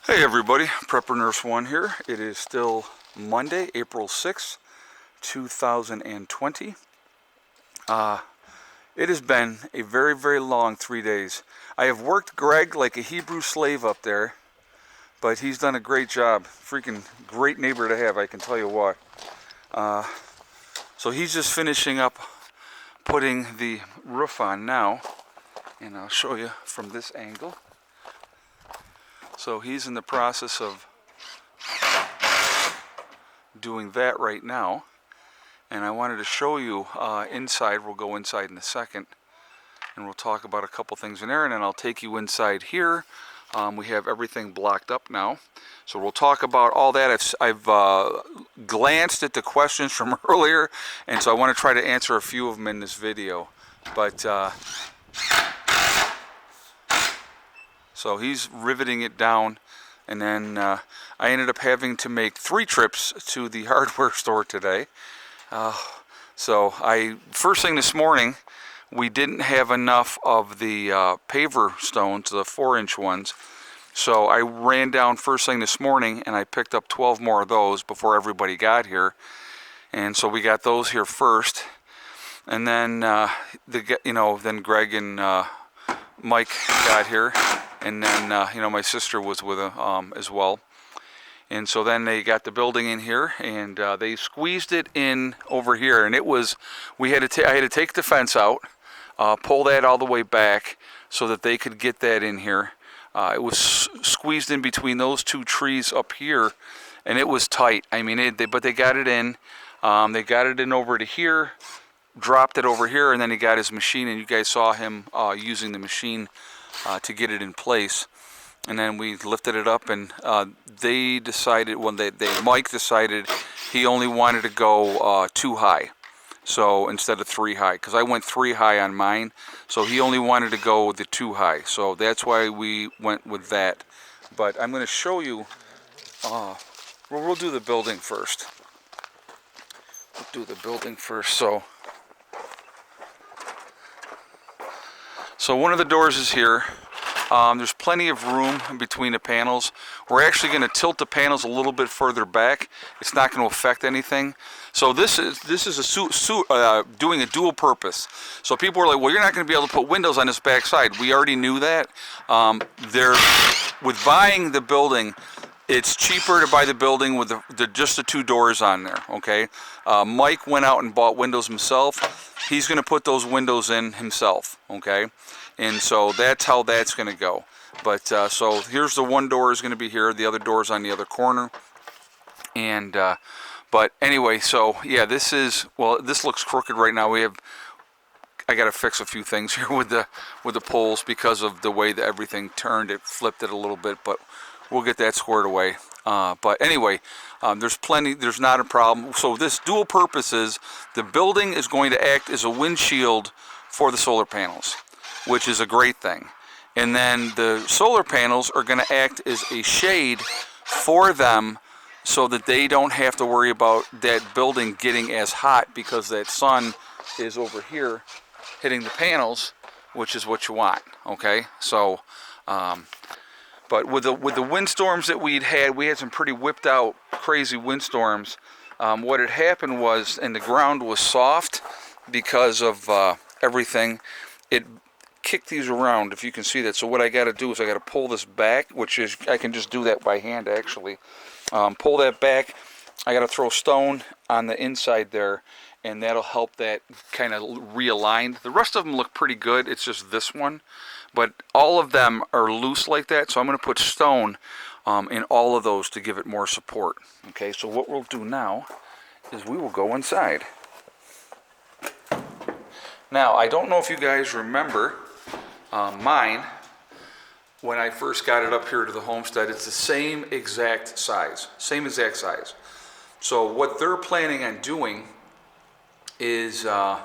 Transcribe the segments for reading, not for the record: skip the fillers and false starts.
Hey everybody, Prepper Nurse 1 here. It is still Monday, April 6th, 2020. It has been a very, very long 3 days. I have worked Greg like a Hebrew slave up there, but he's done a great job. Freaking great neighbor to have, I can tell you what. So he's just finishing up putting the roof on now, and I'll show you from this angle. So he's in the process of doing that right now, and I wanted to show you inside. We'll go inside in a second, and we'll talk about a couple things in there, and then I'll take you inside here. We have everything blocked up now, so we'll talk about all that. I've glanced at the questions from earlier, and so I want to try to answer a few of them in this video. But so he's riveting it down, and then I ended up having to make 3 trips to the hardware store today. So first thing this morning, we didn't have enough of the paver stones, the 4-inch ones. So I ran down first thing this morning, and I picked up 12 more of those before everybody got here. And so we got those here first, and then then Greg and Mike got here. And then, my sister was with them as well. And so then they got the building in here, and they squeezed it in over here. And I had to take the fence out, pull that all the way back so that they could get that in here. It was squeezed in between those 2 trees up here, and it was tight. I mean, but they got it in. They got it in over to here, dropped it over here, and then he got his machine, and you guys saw him using the machine to get it in place. And then we lifted it up, and they decided, Mike decided he only wanted to go 2 high, so instead of 3 high, because I went 3 high on mine, so he only wanted to go the 2 high, so that's why we went with that. But I'm going to show you, we'll do the building first. So one of the doors is here. There's plenty of room between the panels. We're actually going to tilt the panels a little bit further back. It's not going to affect anything. So this is doing a dual purpose. So people are like, well, you're not going to be able to put windows on this back side. We already knew that. With buying the building, it's cheaper to buy the building with just the 2 doors on there, okay? Mike went out and bought windows himself. He's going to put those windows in himself, okay? And so that's how that's going to go. But so here's the one door is going to be here. The other door is on the other corner. And but anyway, so yeah, this looks crooked right now. I got to fix a few things here with the poles because of the way that everything turned. It flipped it a little bit, but we'll get that squared away. But anyway, there's not a problem. So this dual purpose is the building is going to act as a windshield for the solar panels, which is a great thing. And then the solar panels are going to act as a shade for them so that they don't have to worry about that building getting as hot because that sun is over here hitting the panels, which is what you want, okay? So, but with the windstorms that we had some pretty whipped out, crazy windstorms. What had happened was, and the ground was soft because of everything, it kicked these around, if you can see that. So what I got to do is I got to pull this back, which is, I can just do that by hand actually. Pull that back. I got to throw stone on the inside there, and that'll help that kind of realign. The rest of them look pretty good. It's just this one. But all of them are loose like that, so I'm going to put stone in all of those to give it more support. Okay, so what we'll do now is we will go inside. Now, I don't know if you guys remember mine when I first got it up here to the homestead. It's the same exact size. So what they're planning on doing is, the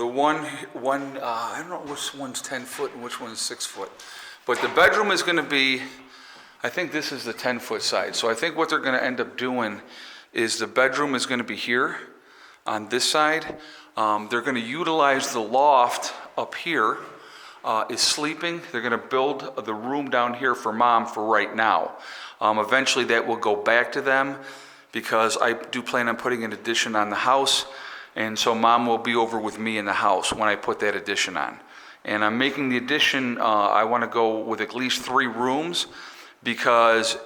one I don't know which one's 10 foot and which one's 6 foot. But the bedroom is going to be, I think this is the 10-foot side. So I think what they're going to end up doing is the bedroom is going to be here on this side. They're going to utilize the loft up here is sleeping. They're going to build the room down here for Mom for right now. Eventually that will go back to them because I do plan on putting an addition on the house, and so Mom will be over with me in the house when I put that addition on. And I'm making the addition, I want to go with at least 3 rooms because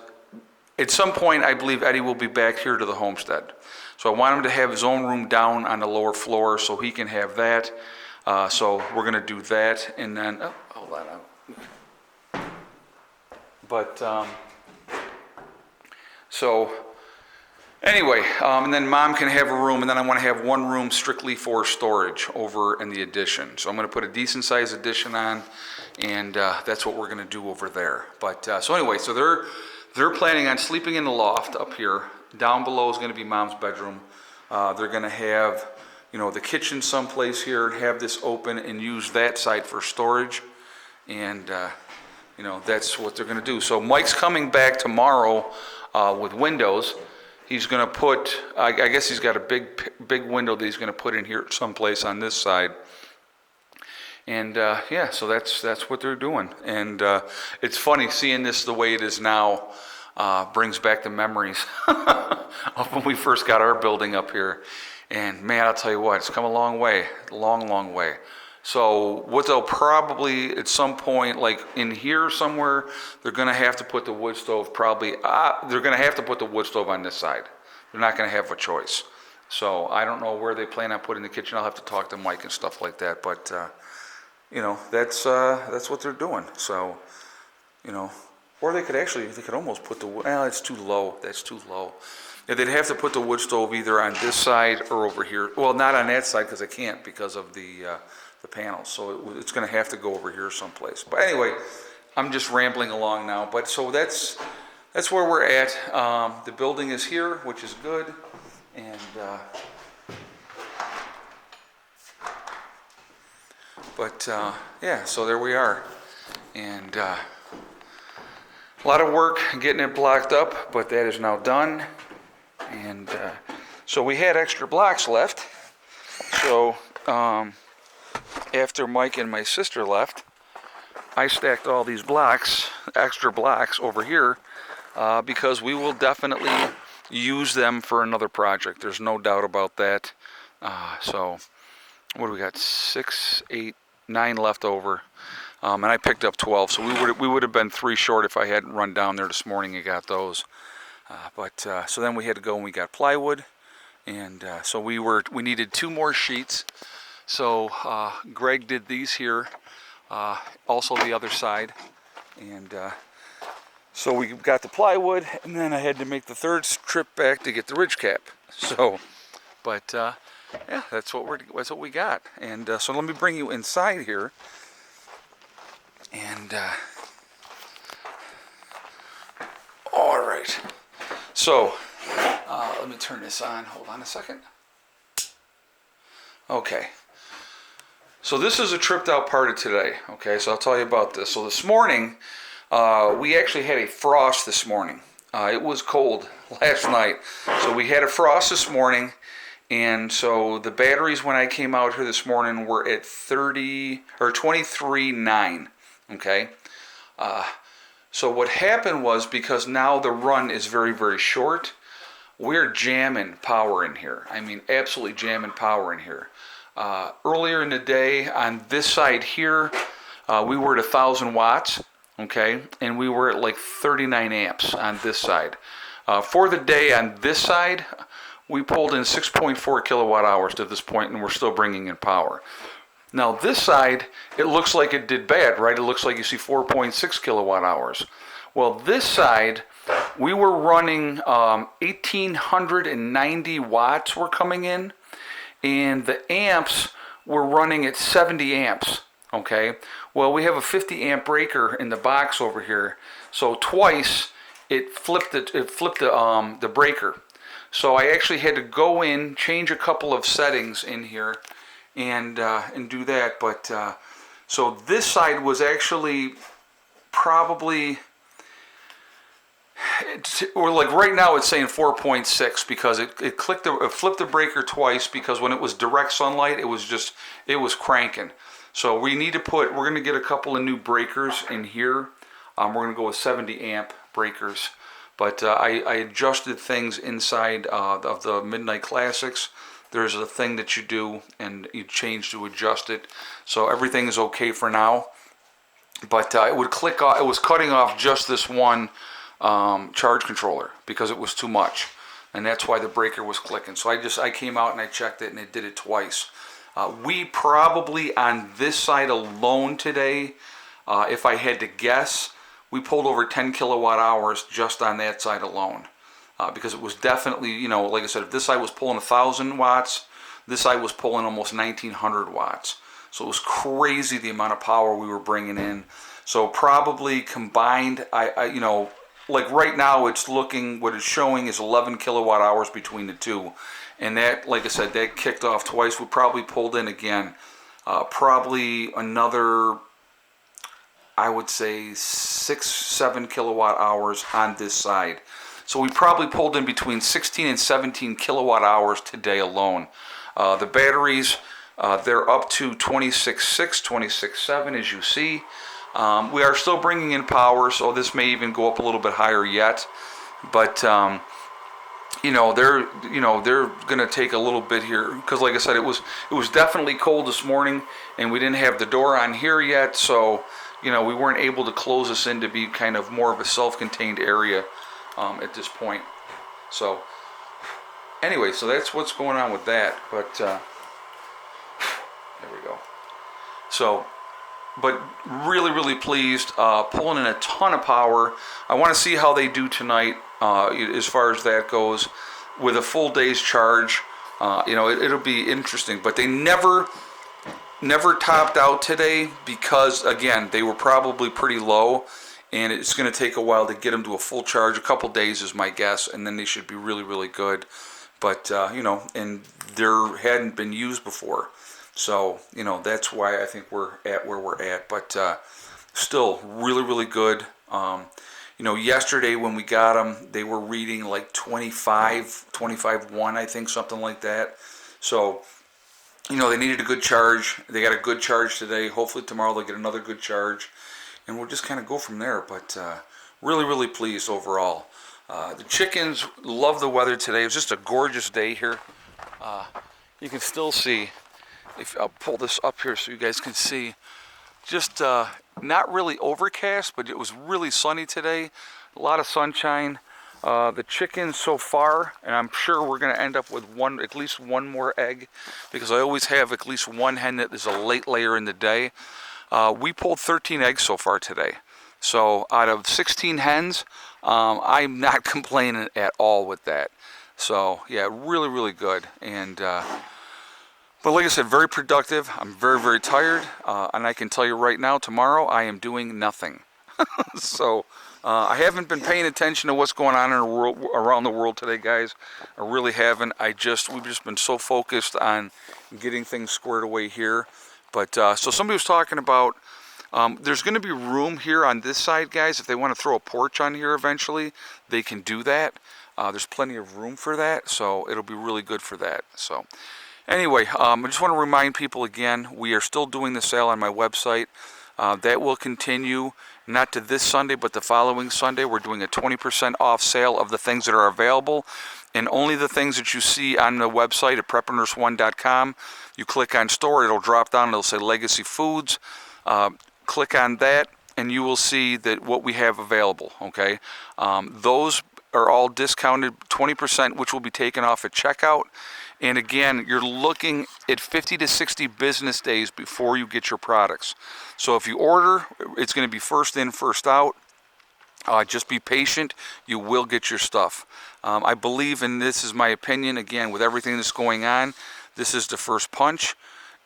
at some point I believe Eddie will be back here to the homestead. So I want him to have his own room down on the lower floor so he can have that. So we're going to do that, and then, oh, hold on. But, so anyway, and then Mom can have a room, and then I want to have one room strictly for storage over in the addition. So I'm going to put a decent sized addition on, and that's what we're going to do over there. But so anyway, so they're planning on sleeping in the loft up here. Down below is going to be Mom's bedroom. They're going to have, you know, the kitchen someplace here, and have this open and use that side for storage, and you know, that's what they're going to do. So Mike's coming back tomorrow with windows. He's going to put, I guess he's got a big window that he's going to put in here someplace on this side. And yeah, so that's what they're doing. And it's funny seeing this the way it is now. Brings back the memories of when we first got our building up here. And man, I'll tell you what, it's come a long way, long way. So what they'll probably at some point, like in here somewhere, they're going to have to put the wood stove probably, they're going to have to put the wood stove on this side. They're not going to have a choice. So I don't know where they plan on putting the kitchen. I'll have to talk to Mike and stuff like that. But, you know, that's what they're doing. So, you know, or they could almost put the wood, well, it's too low. That's too low. Yeah, they'd have to put the wood stove either on this side or over here. Well, not on that side because I can't because of the panels. So it's going to have to go over here someplace. But anyway, I'm just rambling along now. But so that's where we're at. The building is here, which is good. And yeah, so there we are. And a lot of work getting it blocked up, but that is now done. And so we had extra blocks left. So after Mike and my sister left, I stacked all these blocks, extra blocks over here, because we will definitely use them for another project. There's no doubt about that. So what do we got? 6, 8, 9 left over. And I picked up 12, so we would have been 3 short if I hadn't run down there this morning and got those. So then we had to go and we got plywood, and so we needed 2 more sheets. So Greg did these here, also the other side, and so we got the plywood, and then I had to make the 3rd trip back to get the ridge cap. So, but yeah, that's what we got. And so let me bring you inside here. And all right, so let me turn this on. Hold on a second. Okay, so this is a tripped out part of today. Okay, so I'll tell you about this. So this morning, we actually had a frost this morning. It was cold last night, so we had a frost this morning. And so the batteries when I came out here this morning were at 23.9. Okay, so what happened was, because now the run is very, very short, we're jamming power in here. I mean, absolutely jamming power in here. Earlier in the day on this side here, we were at 1,000 watts, okay, and we were at like 39 amps on this side. For the day on this side, we pulled in 6.4 kilowatt hours to this point, and we're still bringing in power. Now this side, it looks like it did bad, right? It looks like you see 4.6 kilowatt hours. Well, this side, we were running 1,890 watts were coming in, and the amps were running at 70 amps, okay? Well, we have a 50 amp breaker in the box over here, so twice it flipped the breaker. So I actually had to go in, change a couple of settings in here, and do that. But so this side was actually probably, or like right now it's saying 4.6 because it flipped the breaker twice, because when it was direct sunlight it was cranking. So we need to we're going to get a couple of new breakers in here. We're going to go with 70 amp breakers. But I adjusted things inside of the Midnight Classics. There's a thing that you do and you change to adjust it. So everything is okay for now. But it would click off, it was cutting off just this one charge controller because it was too much. And that's why the breaker was clicking. So I came out and I checked it and it did it twice. We probably on this side alone today, if I had to guess, we pulled over 10 kilowatt hours just on that side alone. Because it was definitely, you know, like I said, if this side was pulling 1,000 watts, this side was pulling almost 1,900 watts. So it was crazy the amount of power we were bringing in. So probably combined, you know, like right now it's looking, what it's showing is 11 kilowatt hours between the two. And that, like I said, that kicked off twice. We probably pulled in again, probably another, I would say 6-7 kilowatt hours on this side. So we probably pulled in between 16 and 17 kilowatt hours today alone. The batteries, they're up to 26.6, 26.7 as you see. We are still bringing in power, so this may even go up a little bit higher yet. But you know, they're going to take a little bit here because, like I said, it was definitely cold this morning, and we didn't have the door on here yet, so you know we weren't able to close this in to be kind of more of a self-contained area at this point. So anyway, so that's what's going on with that. But there we go. So, but really pleased, pulling in a ton of power. I want to see how they do tonight as far as that goes with a full day's charge. You know, it'll be interesting, but they never topped out today because, again, they were probably pretty low, and it's going to take a while to get them to a full charge. A couple days is my guess, and then they should be really good. But you know, and they hadn't been used before. So, you know, that's why I think we're at where we're at. But still really good. You know, yesterday when we got them, they were reading like 25.1, I think, something like that. So, you know, they needed a good charge. They got a good charge today. Hopefully tomorrow they'll get another good charge. And we'll just kind of go from there. But really pleased overall. The chickens love the weather today. It was just a gorgeous day here. You can still see, if I'll pull this up here so you guys can see, just not really overcast, but it was really sunny today. A lot of sunshine. The chickens so far, and I'm sure we're going to end up with at least one more egg, because I always have at least one hen that is a late layer in the day. We pulled 13 eggs so far today. So out of 16 hens, I'm not complaining at all with that. So yeah, really good. And but like I said, very productive. I'm very tired, and I can tell you right now, tomorrow I am doing nothing. So I haven't been paying attention to what's going on in the world, around the world today, guys. I really haven't. We've just been so focused on getting things squared away here. But so somebody was talking about there's going to be room here on this side, guys. If they want to throw a porch on here eventually, they can do that. There's plenty of room for that, so it'll be really good for that. So anyway, I just want to remind people again, we are still doing the sale on my website. That will continue, not to this Sunday, but the following Sunday. We're doing a 20% off sale of the things that are available, and only the things that you see on the website at preppernurse1.com. You click on store, it'll drop down, it'll say Legacy Foods. Click on that, and you will see that what we have available, okay? Those are all discounted 20%, which will be taken off at checkout. And again, you're looking at 50 to 60 business days before you get your products. So if you order, it's going to be first in, first out. Just be patient. You will get your stuff. I believe, and this is my opinion, again, with everything that's going on, this is the first punch.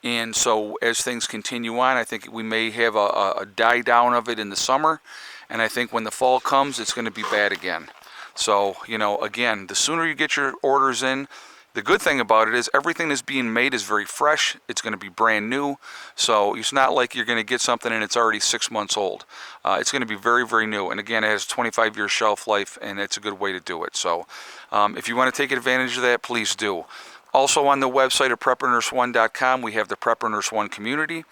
And so as things continue on, I think we may have a die down of it in the summer. And I think when the fall comes, it's going to be bad again. So, you know, again, the sooner you get your orders in, the good thing about it is everything that's being made is very fresh. It's going to be brand new. So it's not like you're going to get something and it's already 6 months old. It's going to be very new. And again, it has 25-year shelf life, and it's a good way to do it. So if you want to take advantage of that, please do. Also on the website at preppernurse1.com, we have the Prepper Nurse 1 community.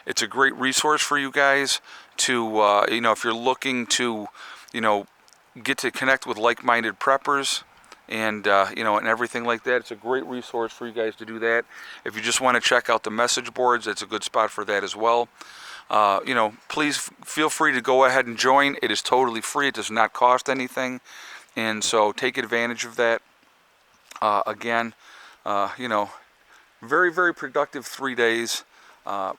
It's a great resource for you guys to, if you're looking to, get to connect with like-minded preppers and, and everything like that. It's a great resource for you guys to do that. If you just want to check out the message boards, it's a good spot for that as well. Please feel free to go ahead and join. It is totally free. It does not cost anything. And so take advantage of that. Again, very, very productive 3 days.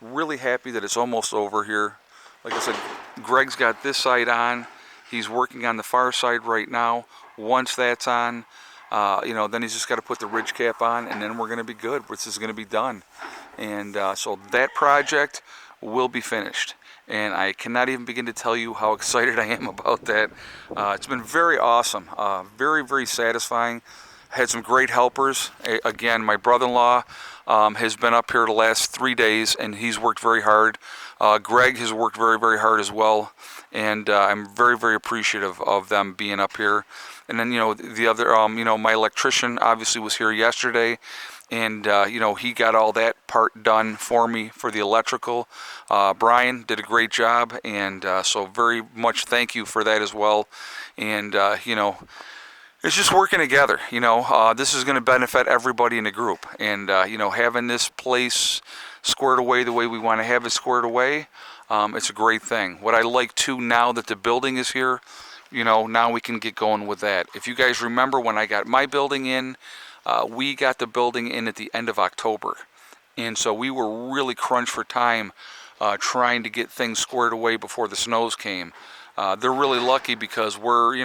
Really happy that it's almost over here. Like I said, Greg's got this side on. He's working on the far side right now. Once that's on, then he's just got to put the ridge cap on, and then we're going to be good. This is going to be done. And so that project will be finished. And I cannot even begin to tell you how excited I am about that. It's been very awesome. Very, very satisfying. Had some great helpers. Again, my brother-in-law has been up here the last 3 days, and he's worked very hard. Greg has worked very, very hard as well, and I'm very, very appreciative of them being up here. And then, the other, my electrician obviously was here yesterday, and, he got all that part done for me for the electrical. Brian did a great job, and so very much thank you for that as well. And, it's just working together, this is going to benefit everybody in the group. And, having this place squared away the way we want to have it squared away, it's a great thing. What I like too, now that the building is here, now we can get going with that. If you guys remember when I got my building in, we got the building in at the end of October. And so we were really crunched for time trying to get things squared away before the snows came. They're really lucky because we're,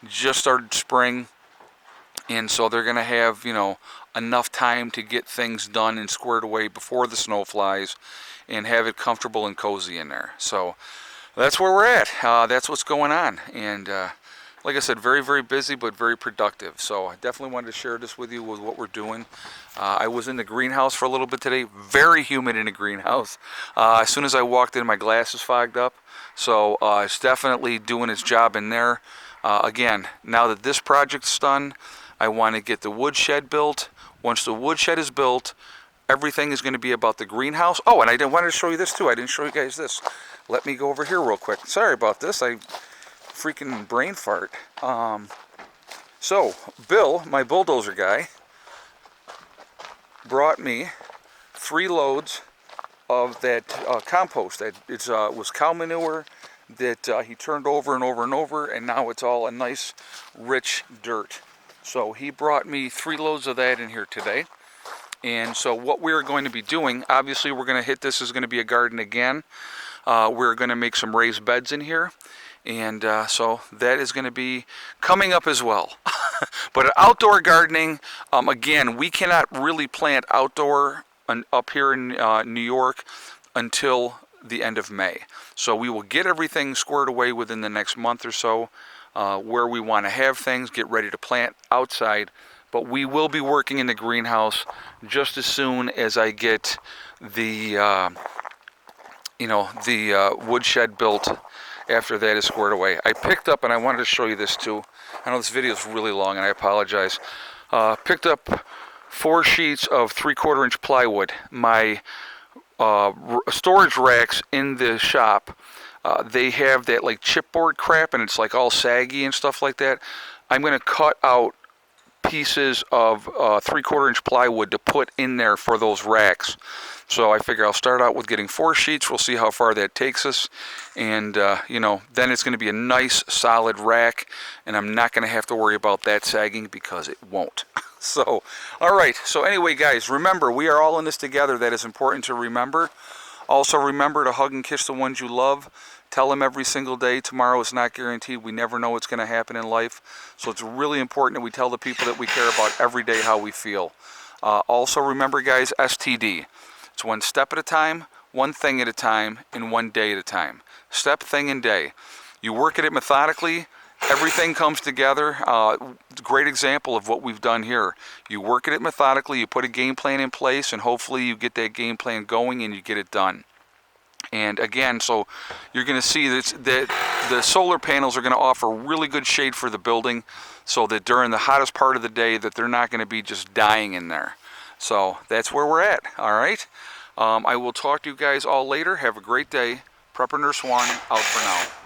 just started spring, and so they're going to have, enough time to get things done and squared away before the snow flies and have it comfortable and cozy in there. So that's where we're at. That's what's going on. And like I said, very, very busy, but very productive. So I definitely wanted to share this with you with what we're doing. I was in the greenhouse for a little bit today. Very humid in the greenhouse. As soon as I walked in, my glasses fogged up. So it's definitely doing its job in there. Again, now that this project's done, I want to get the woodshed built. Once the woodshed is built, everything is going to be about the greenhouse. Oh, and I wanted to show you this too. I didn't show you guys this. Let me go over here real quick. Sorry about this. I freaking brain fart. So, Bill, my bulldozer guy, brought me 3 loads of that compost. That was cow manure that he turned over and over and over, and now it's all a nice, rich dirt. So he brought me 3 loads of that in here today. And so what we're going to be doing, obviously we're going to hit this is going to be a garden again. We're going to make some raised beds in here. And so that is going to be coming up as well. But outdoor gardening, again, we cannot really plant outdoor up here in New York until the end of May. So we will get everything squared away within the next month or so, where we want to have things, get ready to plant outside. But we will be working in the greenhouse just as soon as I get the, woodshed built. After that is squared away, I picked up, and I wanted to show you this too. I know this video is really long, and I apologize. Picked up 4 sheets of 3/4 inch plywood. My storage racks in the shop, they have that like chipboard crap, and it's like all saggy and stuff like that. I'm going to cut out pieces of 3/4 inch plywood to put in there for those racks. So I figure I'll start out with getting 4 sheets. We'll see how far that takes us. And, then it's going to be a nice solid rack, and I'm not going to have to worry about that sagging because it won't. So, all right. So anyway, guys, remember, we are all in this together. That is important to remember. Also, remember to hug and kiss the ones you love. Tell them every single day. Tomorrow is not guaranteed. We never know what's going to happen in life. So it's really important that we tell the people that we care about every day how we feel. Also, remember, guys, STD. It's one step at a time, one thing at a time, and one day at a time. Step, thing, and day. You work at it methodically, everything comes together. Great example of what we've done here. You work at it methodically, you put a game plan in place, and hopefully you get that game plan going and you get it done. And again, so you're going to see that the solar panels are going to offer really good shade for the building, so that during the hottest part of the day that they're not going to be just dying in there. So that's where we're at. All right. I will talk to you guys all later. Have a great day. Prepper Nurse 1 out for now.